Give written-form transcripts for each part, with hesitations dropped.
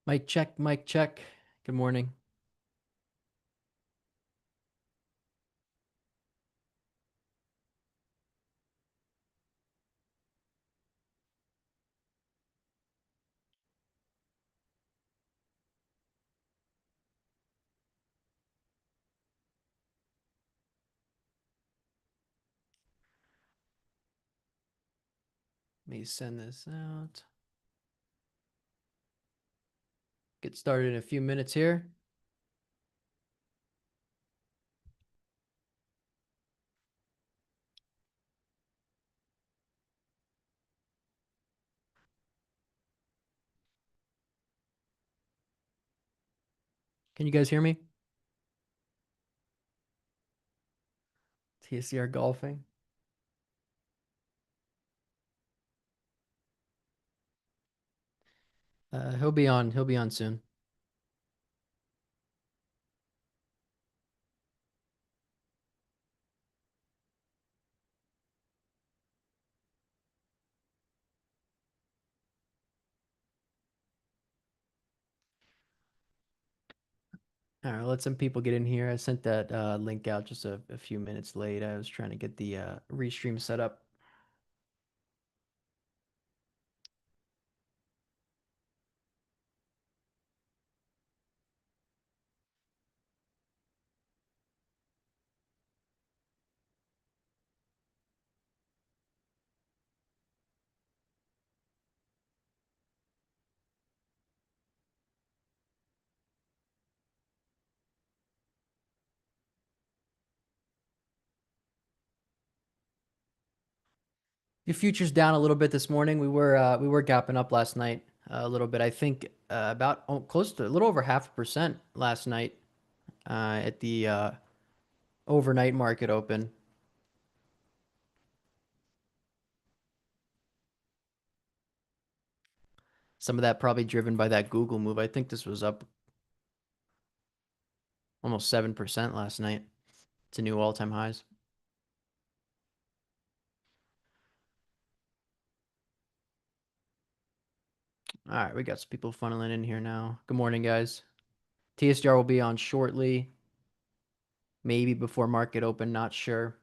Mic check, mic check. Good morning. Let me send this out. Get started in a few minutes here. Can you guys hear me? TSCR golfing. He'll be on. He'll be on soon. All right, let some people get in here. I sent that link out just a few minutes late. I was trying to get the restream set up. Your future's down a little bit this morning. We were gapping up last night a little bit. I think about close to a little over 0.5% last night at the overnight market open. Some of that probably driven by that Google move. I think this was up almost 7% last night. It's a new all-time highs. All right, we got some people funneling in here now. Good morning, guys. TSR will be on shortly, maybe before market open, not sure.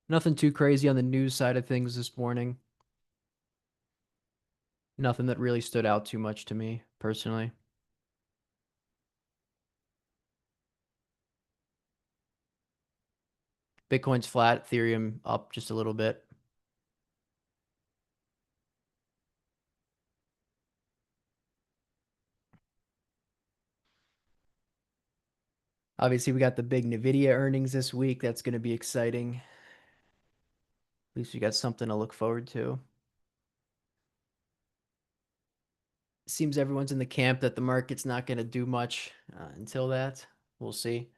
Nothing too crazy on the news side of things this morning. Nothing that really stood out too much to me personally. Bitcoin's flat, Ethereum up just a little bit. Obviously, we got the big Nvidia earnings this week. That's going to be exciting. At least we got something to look forward to. Seems everyone's in the camp that the market's not going to do much until that. We'll see.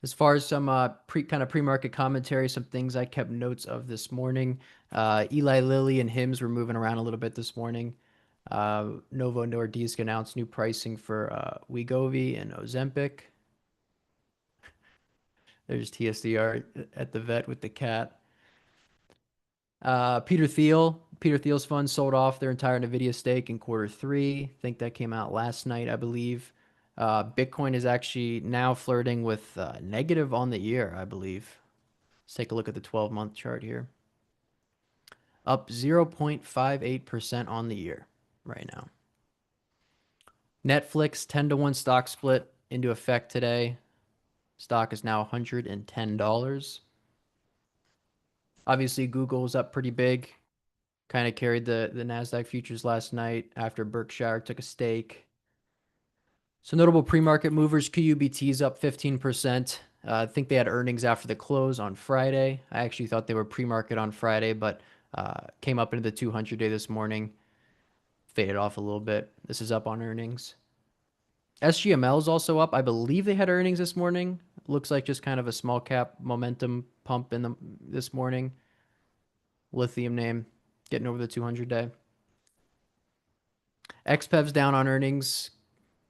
As far as some pre-market commentary, some things I kept notes of this morning. Eli Lilly and Hims were moving around a little bit this morning. Novo Nordisk announced new pricing for Wegovy and Ozempic. There's TSDR at the vet with the cat. Peter Thiel's fund sold off their entire Nvidia stake in Q3. I think that came out last night, I believe. Bitcoin is actually now flirting with negative on the year, I believe. Let's take a look at the 12-month chart here. Up 0.58% on the year right now. Netflix 10-to-1 stock split into effect today. Stock is now $110. Obviously, Google's up pretty big. Kind of carried the NASDAQ futures last night after Berkshire took a stake. So notable pre-market movers, QUBT's up 15%. I think they had earnings after the close on Friday. I actually thought they were pre-market on Friday, but came up into the 200-day this morning. Faded off a little bit. This is up on earnings. SGML is also up. I believe they had earnings this morning. Looks like just kind of a small cap momentum pump in this morning. Lithium name. getting over the 200 day. XPEV's down on earnings,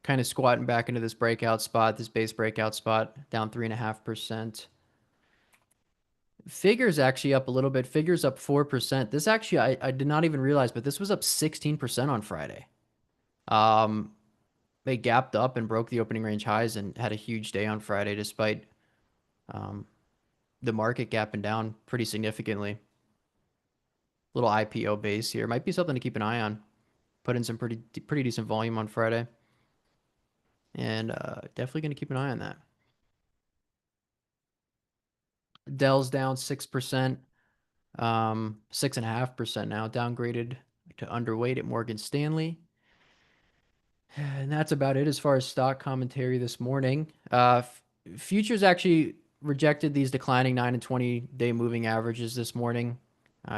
kind of squatting back into this breakout spot, this base breakout spot, down 3.5%. Figures actually up a little bit. Figures up 4%. This actually, I did not even realize, but this was up 16% on Friday. Um, they gapped up and broke the opening range highs and had a huge day on Friday, despite um, the market gapping down pretty significantly. Little IPO base here might be something to keep an eye on. Put in some pretty decent volume on Friday, and definitely going to keep an eye on that. Dell's down 6%, 6.5% now, downgraded to underweight at Morgan Stanley. And that's about it as far as stock commentary this morning. Futures actually rejected these declining 9 and 20 day moving averages this morning.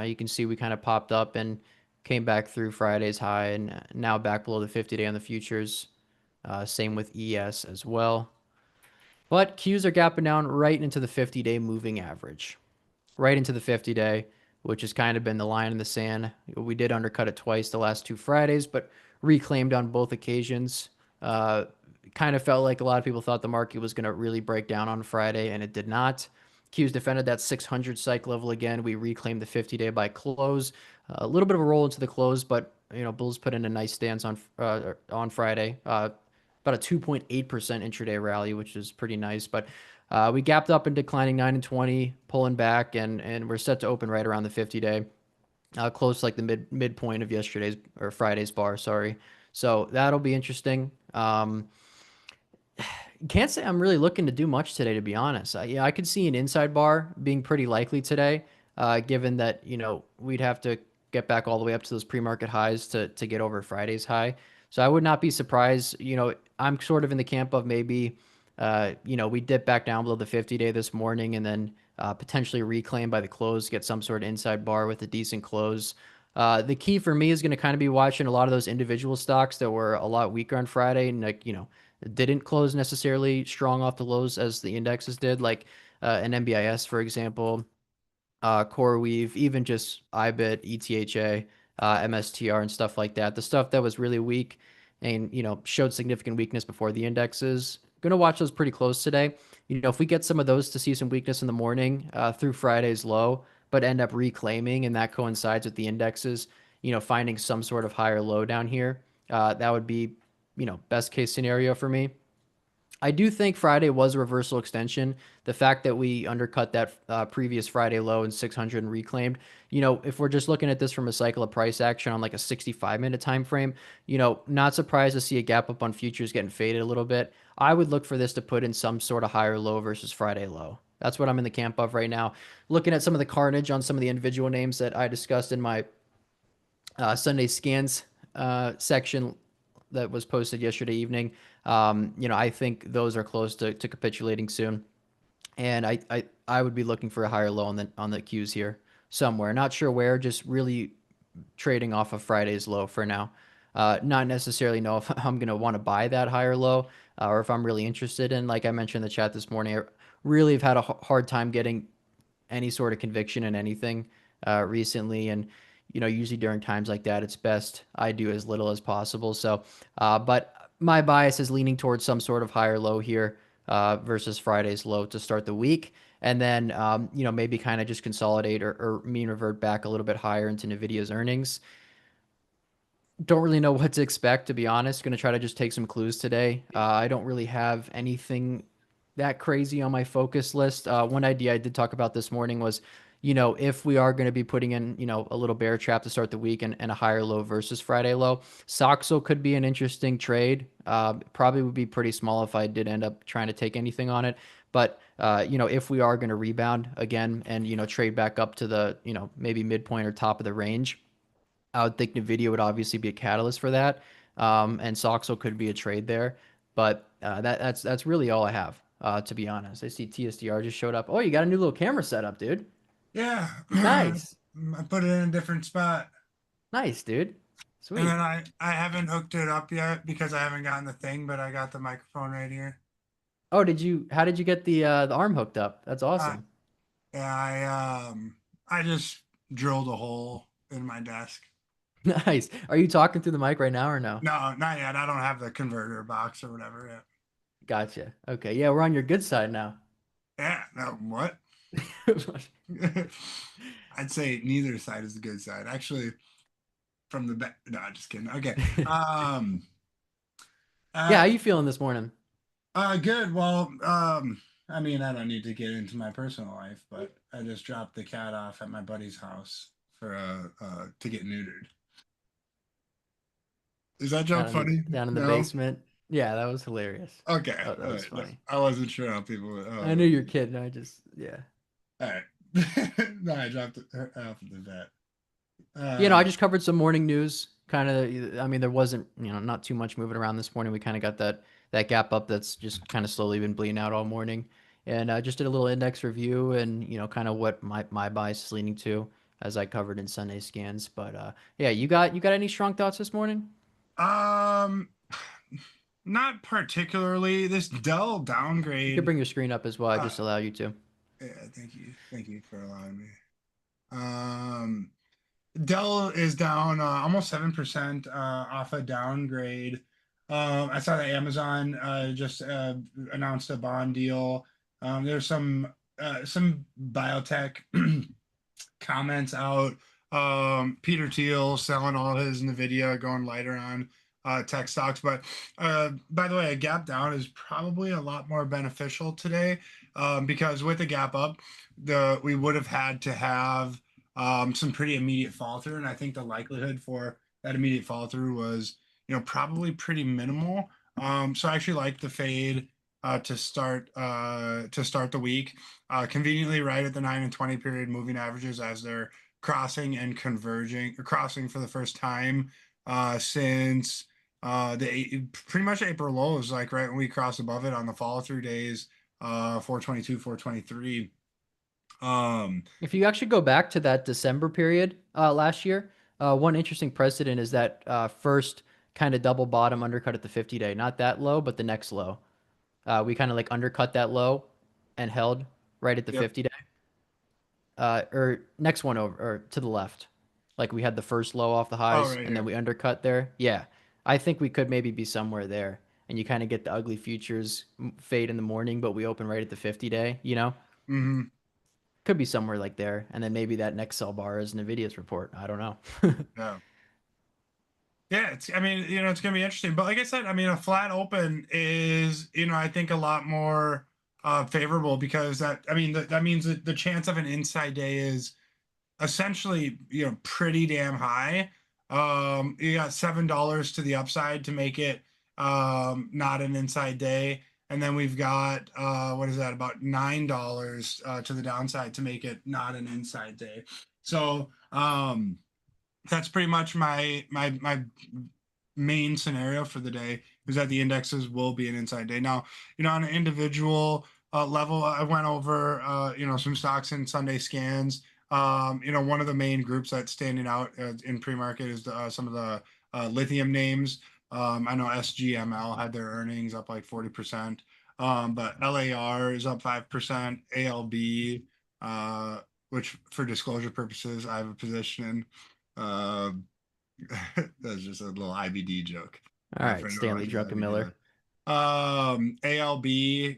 You can see we kind of popped up and came back through Friday's high and now back below the 50 day on the futures. Same with ES as well. But Qs are gapping down right into the 50-day moving average, right into the 50-day, which has kind of been the line in the sand. We did undercut it twice the last 2 Fridays, but reclaimed on both occasions. Uh, Kind of felt like a lot of people thought the market was going to really break down on Friday, and it did not. Qs defended that 600 psych level again. We reclaimed the 50-day by close. A little bit of a roll into the close, but Bulls put in a nice stance on Friday. About a 2.8% intraday rally, which is pretty nice. But we gapped up and declining 9 and 20, pulling back, and we're set to open right around the 50-day, close to like the midpoint of yesterday's or Friday's bar. Sorry. So that'll be interesting. Can't say I'm really looking to do much today, to be honest. Yeah, I could see an inside bar being pretty likely today, given that we'd have to get back all the way up to those pre-market highs to get over Friday's high. So I would not be surprised. I'm sort of in the camp of maybe, we dip back down below the 50-day this morning and then potentially reclaim by the close, get some sort of inside bar with a decent close. The key for me is going to kind of be watching a lot of those individual stocks that were a lot weaker on Friday and didn't close necessarily strong off the lows as the indexes did, like an NBIS, for example, CoreWeave, even just IBIT, ETHA, MSTR, and stuff like that. The stuff that was really weak and showed significant weakness before the indexes. Going to watch those pretty close today. If we get some of those to see some weakness in the morning through Friday's low, but end up reclaiming, and that coincides with the indexes, finding some sort of higher low down here, that would be best case scenario for me. I do think Friday was a reversal extension. The fact that we undercut that previous Friday low in 600 and reclaimed, if we're just looking at this from a cycle of price action on like a 65-minute time frame, not surprised to see a gap up on futures getting faded a little bit. I would look for this to put in some sort of higher low versus Friday low. That's what I'm in the camp of right now. Looking at some of the carnage on some of the individual names that I discussed in my Sunday scans section that was posted yesterday evening. I think those are close to capitulating soon, and I would be looking for a higher low on the Qs here somewhere. Not sure where, just really trading off of Friday's low for now. Not necessarily know if I'm gonna want to buy that higher low or if I'm really interested in. Like I mentioned in the chat this morning, I really have had a hard time getting any sort of conviction in anything recently, and usually during times like that, it's best I do as little as possible. So, but my bias is leaning towards some sort of higher low here versus Friday's low to start the week, and then maybe kind of just consolidate or mean revert back a little bit higher into Nvidia's earnings. Don't really know what to expect, to be honest. Going to try to just take some clues today. I don't really have anything that crazy on my focus list. One idea I did talk about this morning was, if we are going to be putting in, a little bear trap to start the week and a higher low versus Friday low, Soxo could be an interesting trade. Probably would be pretty small if I did end up trying to take anything on it. But, if we are going to rebound again and, trade back up to the, maybe midpoint or top of the range, I would think Nvidia would obviously be a catalyst for that, and Soxo could be a trade there. But that's really all I have, to be honest. I see TSDR just showed up. Oh, you got a new little camera setup, dude. Yeah, Nice, I put it in a different spot, nice, dude. and then Sweet. I haven't hooked it up yet because I haven't gotten the thing, but I got the microphone right here. Oh, did you? How did you get the arm hooked up? That's Uh, awesome. yeah, I just drilled a hole in my desk. Nice. Are you talking through the mic right now or no? No, not yet. I don't have the converter box or whatever yet. Gotcha. Okay. Yeah, we're on your good side now. Yeah, no, what? I'd say neither side is the good side. Actually, from the back. No, just kidding. Okay. Um, Yeah, uh, how you feeling this morning? good. Well, I mean, I don't need to get into my personal life, but I just dropped the cat off at my buddy's house for to get neutered. Is that joke funny? Down in the No? basement. Yeah, that was hilarious. Okay. That All was right. No, funny. I wasn't sure how people would. I knew you're kidding. I just yeah. All right. No, I dropped it off at the vet. I Um, just covered some morning news. Kind of, I mean, there wasn't, not too much moving around this morning. We kind of got that gap up that's just kind of slowly been bleeding out all morning, and just did a little index review and kind of what my bias is leaning to as I covered in Sunday scans. But yeah, you got any strong thoughts this morning? um, not particularly. This Dell You could downgrade. bring your screen up as well. I Uh, just allow you to. yeah, thank you. Thank you for allowing me. Um, Dell is down almost 7% off a downgrade. I saw that Amazon just announced a bond deal. There's some biotech comments out. Peter Thiel selling all his Nvidia, going lighter on tech stocks. But by the way, a gap down is probably a lot more beneficial today because with a gap up, the we would have had to have some pretty immediate fall through, and I think the likelihood for that immediate fall through was probably pretty minimal. So I actually like the fade to start the week. Conveniently right at the 9 and 20 period moving averages as they're crossing and converging, or crossing for the first time since pretty much April lows, like right when we crossed above it on the follow through days, 422, 423. Um, If you actually go back to that December period last year, one interesting precedent is that first kind of double bottom undercut at the 50 day. Not that low, but the next low. We kind of like undercut that low and held right at the yep. 50 day. Or next one over or to the left. Like we had the first low off the Oh, highs right and then here. we undercut there. Yeah. I think we could maybe be somewhere there. And you kind of get the ugly futures fade in the morning, but we open right at the 50 day, Hmm. Could be somewhere like there. And then maybe that next sell bar is NVIDIA's report. I don't know. Yeah. Yeah, I mean, it's gonna be interesting. But like I said, I mean, a flat open is, I think a lot more favorable because I mean, that means that the chance of an inside day is essentially, pretty damn high. You got $7 to the upside to make it not an inside day. And then we've got what is that, about $9 to the downside to make it not an inside day. So that's pretty much my main scenario for the day is that the indexes will be an inside day. Now, on an individual level, I went over some stocks in Sunday scans. One of the main groups that's standing out in pre-market is some of the lithium names. I know SGML had their earnings up like 40%, but LAR is up 5%. ALB, uh, which for disclosure purposes, I have a position in. Uh, that's just a little IBD joke All right, for anyone Stanley watching the IBD Druckenmiller. live. ALB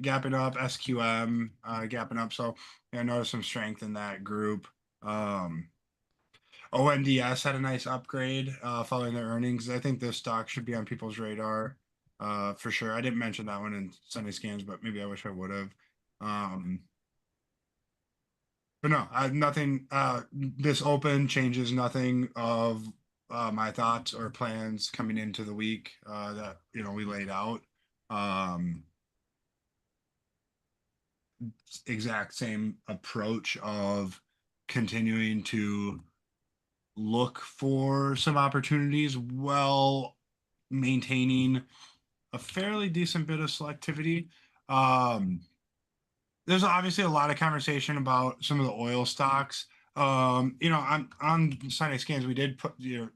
gapping up, SQM gapping up. So I noticed some strength in that group. Um, ONDS had a nice upgrade following their earnings. I think this stock should be on people's radar for sure. I didn't mention that one in Sunday scans, but maybe I wish I would have. Um, but no, nothing. This open changes nothing of my thoughts or plans coming into the week that we laid out. Um, exact same approach of continuing to look for some opportunities while maintaining a fairly decent bit of selectivity. Um, there's obviously a lot of conversation about some of the oil stocks. On Sunday scans, we did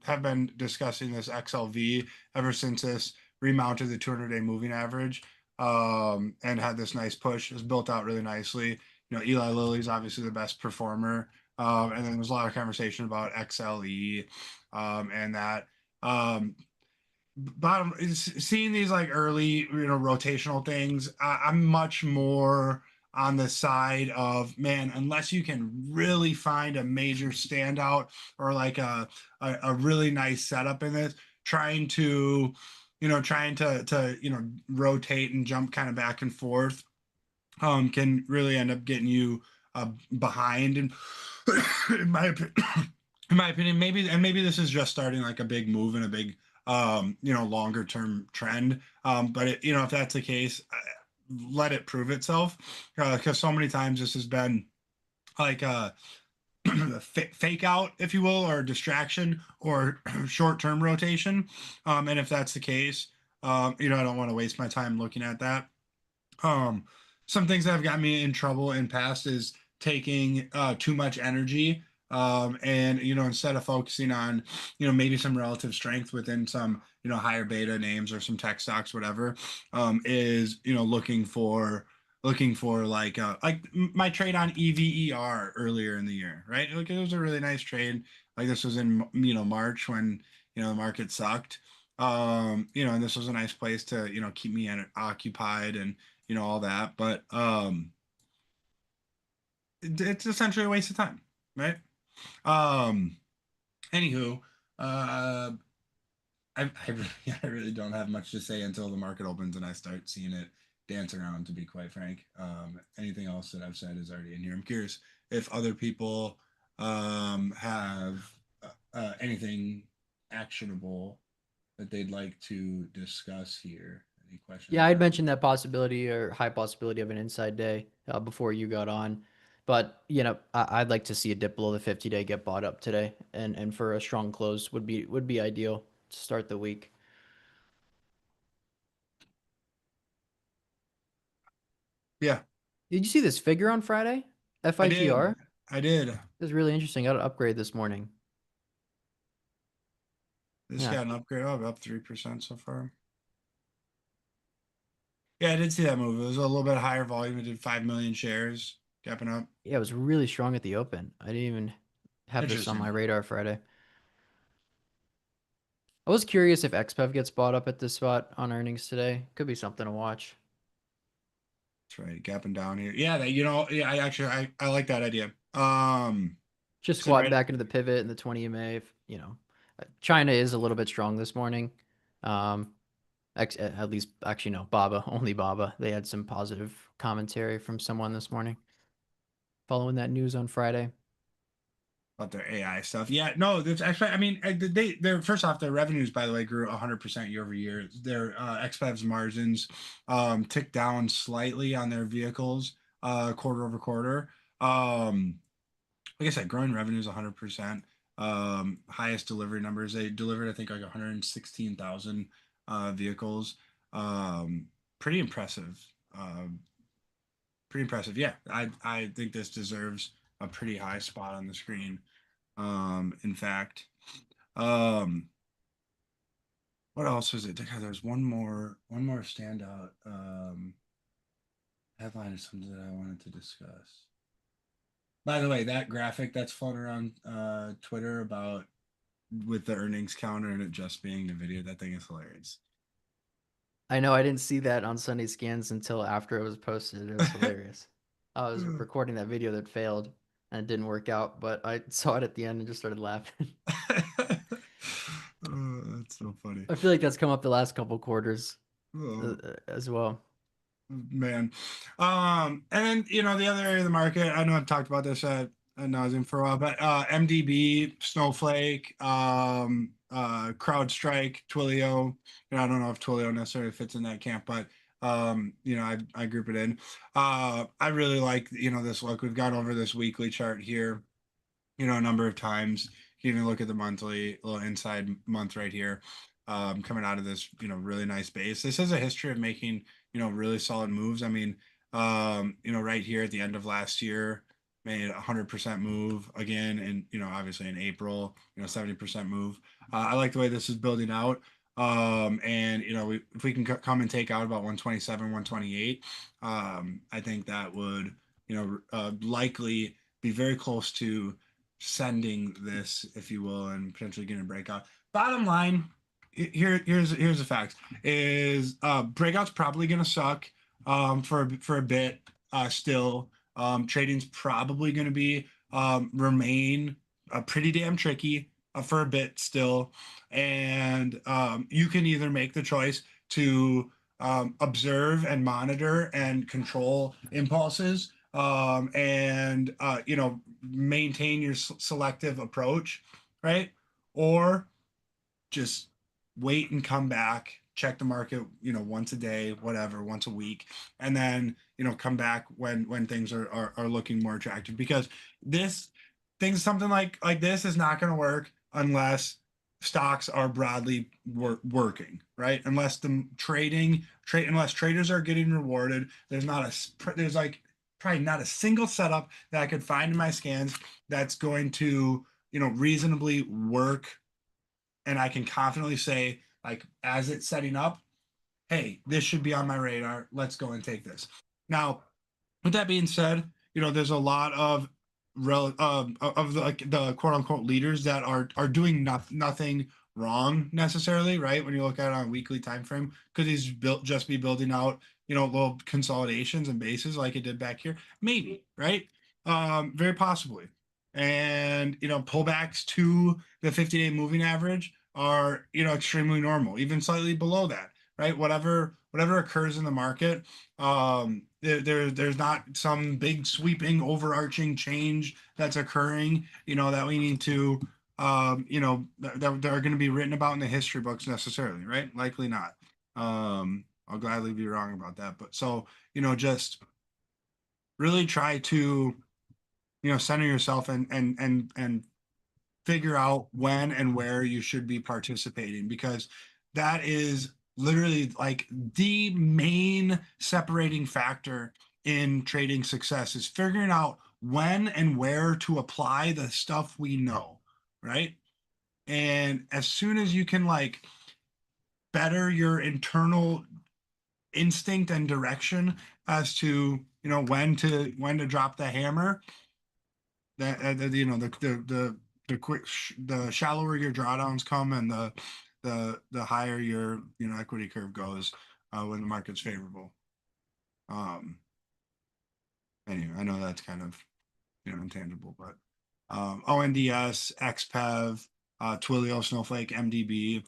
have been discussing this XLV ever since this remounted the 200-day moving average, and had this nice push. It's built out really nicely. Eli Lilly's obviously the best performer And then there's a lot of conversation about XLE, and that. Um, Bottom is seeing these like early, rotational things. I'm much more on the side of, man, unless you can really find a major standout or like a really nice setup in this, trying to, rotate and jump kind of back and forth, can really end up getting you behind. And in my opinion, maybe this is just starting like a big move and a big, longer term trend. But if that's the case, let it prove itself, because so many times this has been like fake out, if you will, or distraction or short term rotation. And if that's the case, I don't want to waste my time looking at that. Um, some things that have gotten me in trouble in past is taking too much energy. And instead of focusing on, maybe some relative strength within some, higher beta names or some tech stocks, whatever, is, looking for like my trade on EVER earlier in the year, right? Like it was a really nice trade. Like this was in, March when, the market sucked. And this was a nice place to, keep me occupied and, all that. But it's essentially a waste of time, right? Um, Anywho, uh, I really, I really don't have much to say until the market opens and I start seeing it dance around. To be quite frank, anything else that I've said is already in here. I'm curious if other people have anything actionable that they'd like to discuss here. Any Yeah, questions I'd that mentioned that possibility or high possibility of an inside day before you got on. But, I'd like to see a dip below the 50-day get bought up today, and for a strong close would be ideal to start the week. Yeah, Did you see this figure on Friday? I did. FITR? I did. It was really interesting. Got an upgrade this morning. This Yeah. got an upgrade. Oh, up 3% so far. Yeah, I did see that move. It was a little bit higher volume. It did 5 million shares, gapping up. Yeah, it was really strong at the open. I didn't even have this on my Interesting. radar Friday. I was curious if XPEV gets bought up at this spot on earnings today. Could be something to watch. That's right. Gapping down here. Yeah, yeah, I like that idea. Just Sitting squatting right. back into the pivot and the 20 EMA. China is a little bit strong this morning. Um, at least, actually, no, Baba, only Baba. They had some positive commentary from someone this morning following that news on Friday. About their AI stuff. Yeah, no, that's actually, I mean, they're first off, their revenues, by the way, grew 100% year over year. Their XPEV's margins ticked down slightly on their vehicles quarter over quarter. Um, like I said, growing revenues 100%. Highest delivery numbers. They delivered, I think, like 116,000 vehicles. Um, pretty impressive. Pretty impressive. Yeah, I think this deserves a pretty high spot on the screen. In fact, um, what else was it? God, there's one more standout headline or something that I wanted to discuss. By the way, that graphic that's floating around Twitter about with the earnings counter and it just being the video, that thing is hilarious. I know I didn't see that on Sunday Scans until after it was posted. It was hilarious. I was recording that video that failed and it didn't work out, but I saw it at the end and just started laughing. Oh, that's so funny. I feel like that's come up the last couple quarters Oh, as well. man. And then the other area of the market, I know I've talked about this at nauseam for a while, but MDB, Snowflake, CrowdStrike, Twilio. I don't know if Twilio necessarily fits in that camp, but I group it in. I really like this look. We've gone over this weekly chart here, a number of times. You can even look at the monthly little inside month right here, coming out of this, really nice base. This has a history of making, really solid moves. I mean, right here at the end of last year, made 100% move again, and obviously in April, 70% move. I like the way this is building out. And if we can come and take out about 127, 128, I think that would, likely be very close to sending this, if you will, and potentially getting a breakout. Bottom line, here's the facts: is breakout's probably gonna suck for a bit still. Trading's probably gonna be remain pretty damn tricky for a bit still, and you can either make the choice to observe and monitor and control impulses and maintain your selective approach, right? Or just wait and come back, check the market, once a day, whatever, once a week, and then come back when things are looking more attractive. Because this things something like this is not going to work unless stocks are broadly working, right? Unless the trade unless traders are getting rewarded, there's like probably not a single setup that I could find in my scans that's going to reasonably work, and I can confidently say, like, as it's setting up, hey, this should be on my radar. Let's go and take this. Now, with that being said, there's a lot of of the, like the quote unquote leaders that are doing nothing wrong necessarily, right? When you look at it on a weekly time frame, could he's just be building out, little consolidations and bases like it did back here? Maybe, right? Very possibly. And pullbacks to the 50-day moving average are extremely normal, even slightly below that, right? Whatever occurs in the market, there's not some big sweeping overarching change that's occurring, that we need to that are going to be written about in the history books necessarily, right? Likely not. I'll gladly be wrong about that, but so just really try to center yourself and figure out when and where you should be participating, because that is literally like the main separating factor in trading success, is figuring out when and where to apply the stuff we know, right? And as soon as you can like better your internal instinct and direction as to when to drop the hammer, that the quick the shallower your drawdowns come, and the higher your equity curve goes when the market's favorable. um Anyway, I know that's kind of intangible, but ONDS, XPEV, Twilio, Snowflake, MDB,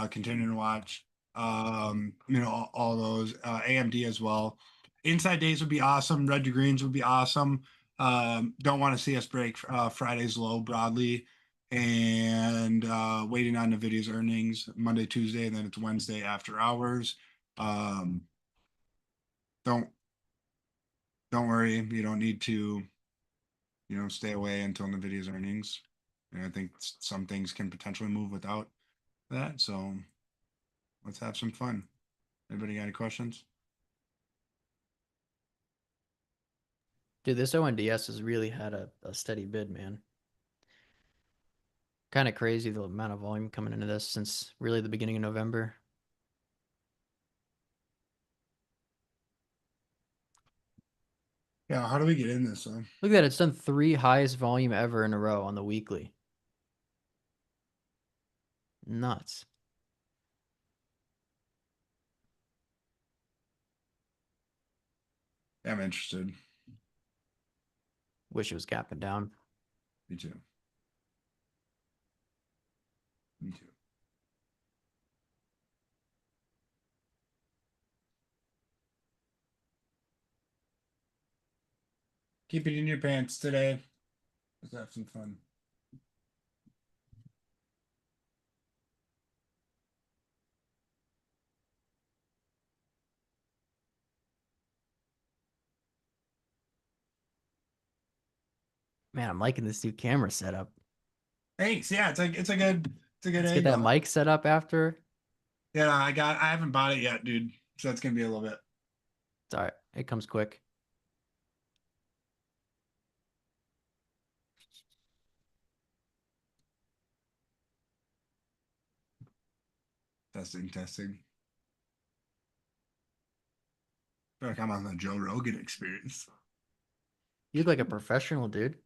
continuing to watch. All those, AMD as well. Inside days would be awesome. Red to greens would be awesome. Don't want to see us break Friday's low broadly, and waiting on Nvidia's earnings Monday, Tuesday, and then it's Wednesday after hours. Um, don't don't worry, you don't need to stay away until Nvidia's earnings. And I think some things can potentially move without that. So let's have some fun. Anybody got any questions? Dude, this ONDS has really had a steady bid, man. Kind of crazy the amount of volume coming into this since really the beginning of November. Yeah, how do we get in this one? Look at that. It's done 3 highest volume ever in a row on the weekly. Nuts. Yeah, I'm interested. Wish it was gapping down. Me too. Me too. Keep it in your pants today. Let's have some fun. Man, I'm liking this new camera setup. Thanks. Yeah, it's a good Let's get that angle. mic set up after. Yeah, I haven't bought it yet, dude. So that's gonna be a little bit. It's all right. It comes quick. Testing. I feel like I'm on the Joe Rogan experience. You look like a professional, dude.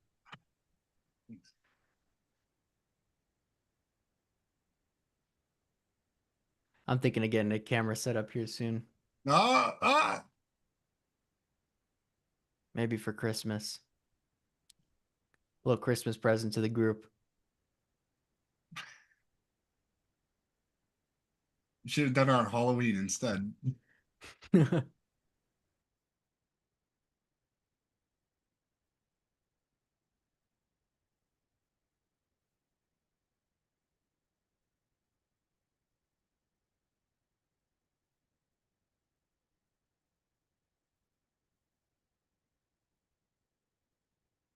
I'm thinking of getting a camera set up here soon, Ah, ah. maybe for Christmas. A little Christmas present to the group. You should have done our Halloween instead.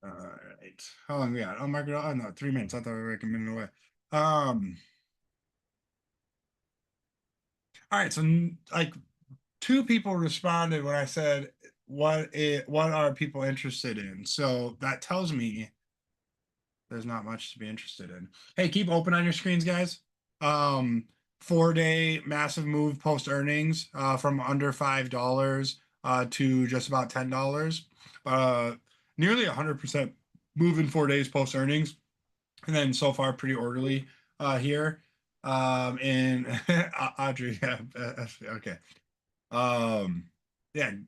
All right. How long we got? Oh my God. Oh no, 3 minutes. I thought we were like a minute away. Um, all right, so like two people responded when I said what are people interested in? So that tells me there's not much to be interested in. Hey, keep open on your screens, guys. Um, 4 day massive move post earnings from under $5 to just about $10. Uh, Nearly 100% move in 4 days post earnings, and then so far pretty orderly here. And Audrey, yeah, okay. Um, yeah, It'd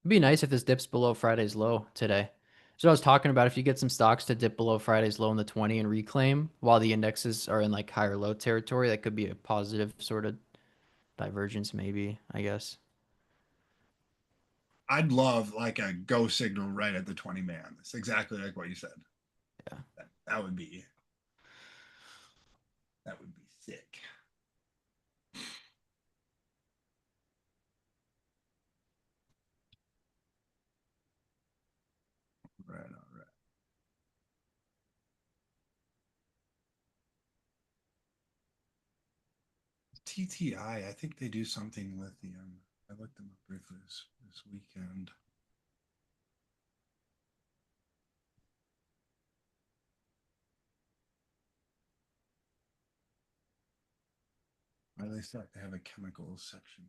be nice if this dips below Friday's low today. So I was talking about if you get some stocks to dip below Friday's low in the 20 and reclaim while the indexes are in like higher low territory, that could be a positive sort of divergence, maybe, I guess. I'd love like a go signal right at the 20 man. It's exactly like what you said. Yeah. That would be sick. Right, all right. TTI, I think they do something lithium. I looked them up briefly this weekend. Or at least they have a chemicals section.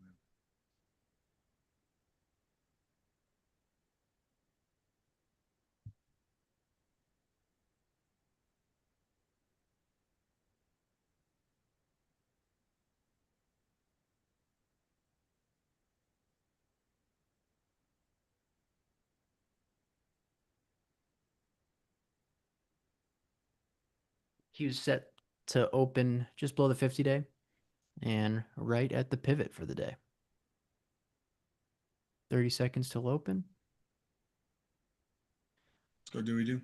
He was set to open just below the 50-day and right at the pivot for the day. 30 seconds till open. Let's go do we do.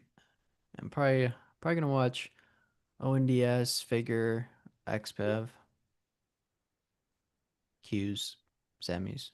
I'm probably gonna watch ONDS, Figure, XPEV, Qs, semis.